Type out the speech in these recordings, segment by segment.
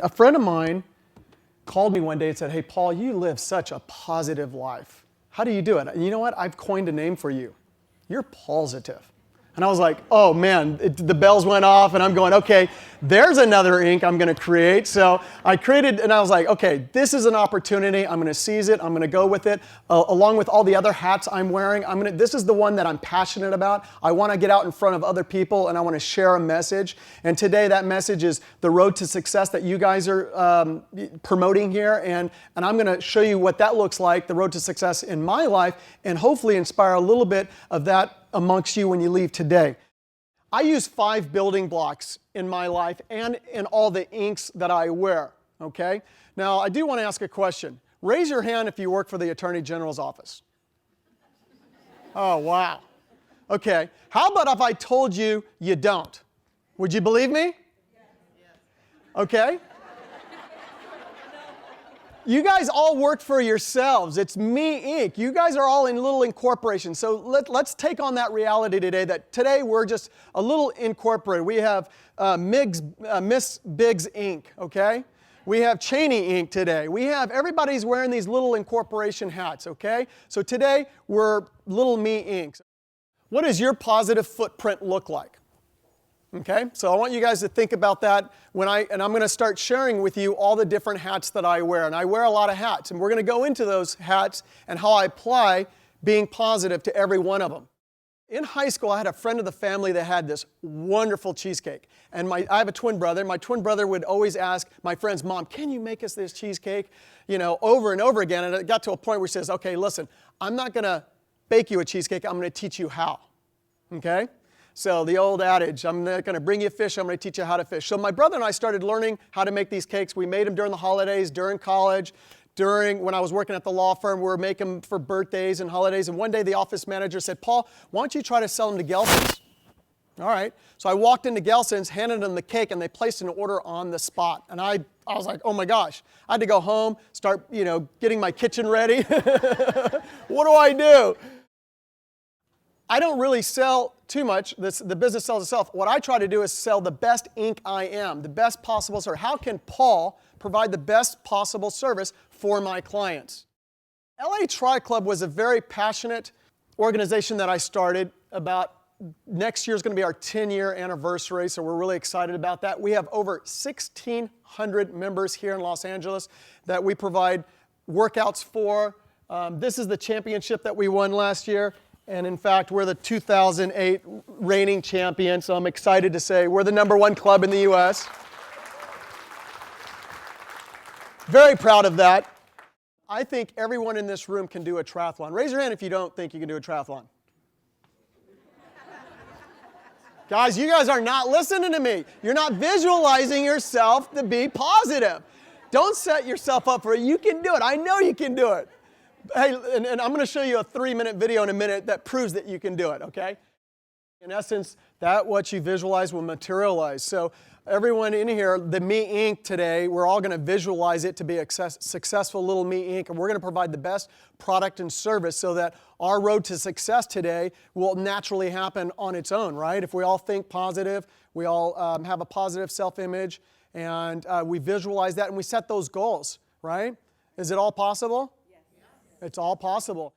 A friend of mine called me one day and said, "Hey, Paul, you live such a positive life. How do you do it?" And you know what? I've coined a name for you. You're Paulsitive. And I was like, oh man, the bells went off and I'm going, okay, there's another ink I'm going to create. So I created, and I was like, okay, this is an opportunity. I'm going to seize it. I'm going to go with it. Along with all the other hats I'm wearing, this is the one that I'm passionate about. I want to get out in front of other people and I want to share a message. And today that message is the road to success that you guys are promoting here. And I'm going to show you what that looks like, the road to success in my life, and hopefully inspire a little bit of that amongst you when you leave today. I use 5 building blocks in my life and in all the inks that I wear, okay? Now, I do want to ask a question. Raise your hand if you work for the Attorney General's office. Oh, wow. Okay. How about if I told you you don't? Would you believe me? Okay. You guys all work for yourselves. It's Me Inc. You guys are all in little incorporations. So let's take on that reality today, that today we're just a little incorporated. We have Miss Biggs Inc., okay? We have Cheney Inc. today. We have, everybody's wearing these little incorporation hats, okay? So today we're little Me Inc. What does your positive footprint look like? Okay, so I want you guys to think about that and I'm going to start sharing with you all the different hats that I wear. And I wear a lot of hats, and we're going to go into those hats and how I apply being positive to every one of them. In high school, I had a friend of the family that had this wonderful cheesecake. And I have a twin brother. My twin brother would always ask my friend's mom, "Can you make us this cheesecake?" Over and over again. And it got to a point where he says, "Okay, listen, I'm not going to bake you a cheesecake. I'm going to teach you how." Okay? So the old adage, I'm not going to bring you fish, I'm going to teach you how to fish. So my brother and I started learning how to make these cakes. We made them during the holidays, during college, when I was working at the law firm. We were making them for birthdays and holidays. And one day the office manager said, "Paul, why don't you try to sell them to Gelson's?" All right. So I walked into Gelson's, handed them the cake, and they placed an order on the spot. And I was like, oh my gosh. I had to go home, start, getting my kitchen ready. What do I do? I don't really sell too much. The business sells itself. What I try to do is sell the best ink I am, the best possible service. How can Paul provide the best possible service for my clients? LA Tri-Club was a very passionate organization that I started about. Next year is going to be our 10-year anniversary, so we're really excited about that. We have over 1,600 members here in Los Angeles that we provide workouts for. This is the championship that we won last year. And in fact, we're the 2008 reigning champion, so I'm excited to say we're the #1 club in the U.S. Very proud of that. I think everyone in this room can do a triathlon. Raise your hand if you don't think you can do a triathlon. Guys, you guys are not listening to me. You're not visualizing yourself to be positive. Don't set yourself up for it. You can do it. I know you can do it. Hey, and I'm going to show you a 3-minute video in a minute that proves that you can do it, okay? In essence, that what you visualize will materialize. So everyone in here, the Me Inc. today, we're all going to visualize it to be a successful little Me Inc. And we're going to provide the best product and service so that our road to success today will naturally happen on its own, right? If we all think positive, we all have a positive self-image, and we visualize that and we set those goals, right? Is it all possible? It's all possible.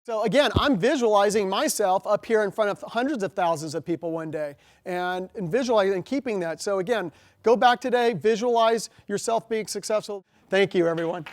So again, I'm visualizing myself up here in front of hundreds of thousands of people one day and visualizing and keeping that. So again, go back today, visualize yourself being successful. Thank you, everyone.